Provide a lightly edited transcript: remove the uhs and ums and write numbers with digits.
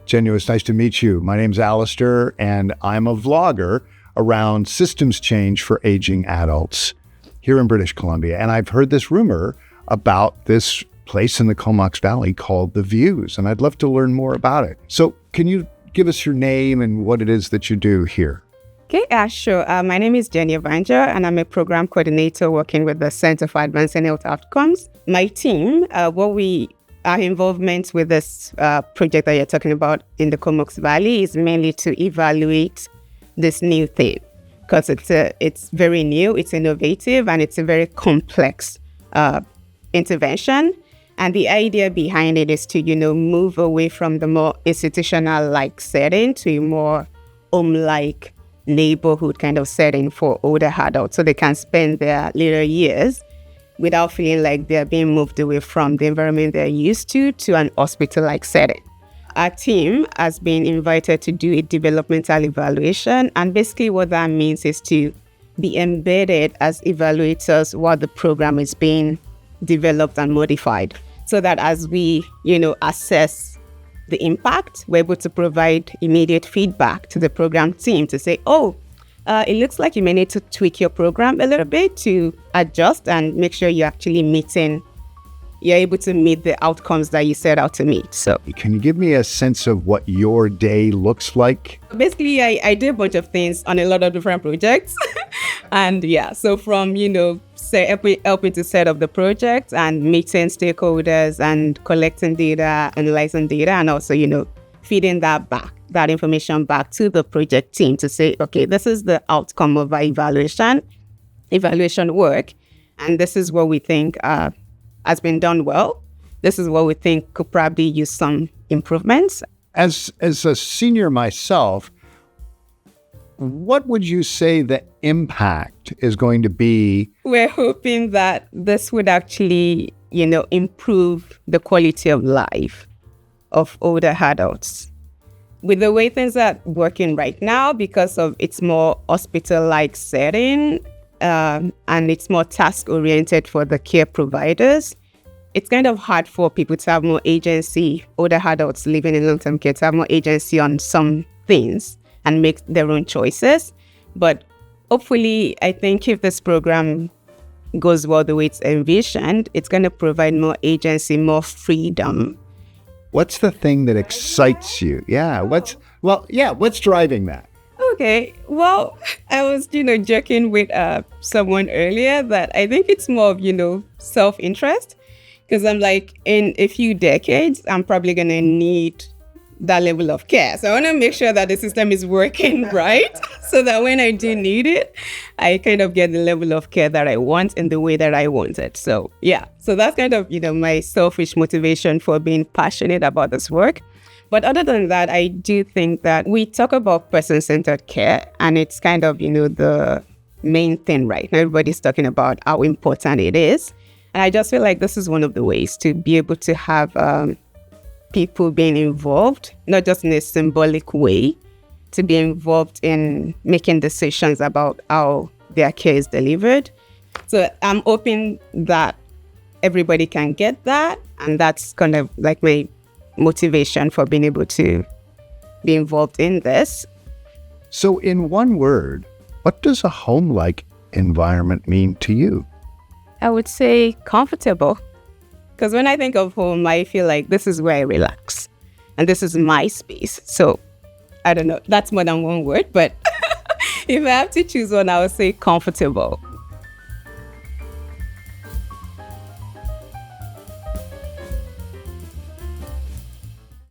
Jenyo, it's nice to meet you. My name's Alistair, and I'm a vlogger around systems change for aging adults here in British Columbia. And I've heard this rumor about this place in the Comox Valley called The Views, and I'd love to learn more about it. So can you give us your name and what it is that you do here? Okay, sure. My name is Jenyo, and I'm a program coordinator working with the Center for Advancing Health Outcomes. My team, our involvement with this project that you're talking about in the Comox Valley is mainly to evaluate this new thing because it's very new, it's innovative, and it's a very complex intervention. And the idea behind it is to, move away from the more institutional-like setting to a more home-like neighborhood kind of setting for older adults so they can spend their later years without feeling like they're being moved away from the environment they're used to an hospital-like setting. Our team has been invited to do a developmental evaluation, and basically what that means is to be embedded as evaluators while the program is being developed and modified, so that as we, assess the impact, we're able to provide immediate feedback to the program team to say, it looks like you may need to tweak your program a little bit to adjust and make sure you're able to meet the outcomes that you set out to meet. So, can you give me a sense of what your day looks like? Basically, I do a bunch of things on a lot of different projects. And so from, helping to set up the project and meeting stakeholders and collecting data, analyzing data, and also, feeding that information back to the project team to say, okay, this is the outcome of our evaluation work, and this is what we think has been done well. This is what we think could probably use some improvements. As a senior myself, what would you say the impact is going to be? We're hoping that this would actually, improve the quality of life of older adults. With the way things are working right now, because of its more hospital-like setting, and it's more task-oriented for the care providers, it's kind of hard for people to have more agency, older adults living in long-term care, to have more agency on some things and make their own choices. But hopefully, I think if this program goes well the way it's envisioned, it's going to provide more agency, more freedom. What's the thing that excites you? What's driving that? Okay, well, I was, joking with someone earlier that I think it's more of, self-interest. Because I'm like, in a few decades, I'm probably going to need that level of care. So I want to make sure that the system is working right so that when I do need it, I kind of get the level of care that I want in the way that I want it. So, so that's kind of, my selfish motivation for being passionate about this work. But other than that, I do think that we talk about person-centered care, and it's kind of, the main thing right now. Everybody's talking about how important it is. And I just feel like this is one of the ways to be able to have people being involved, not just in a symbolic way, to be involved in making decisions about how their care is delivered. So I'm hoping that everybody can get that. And that's kind of like my motivation for being able to be involved in this. So in one word, what does a home-like environment mean to you? I would say comfortable. Because when I think of home, I feel like this is where I relax. And this is my space. So, I don't know. That's more than one word. But if I have to choose one, I would say comfortable.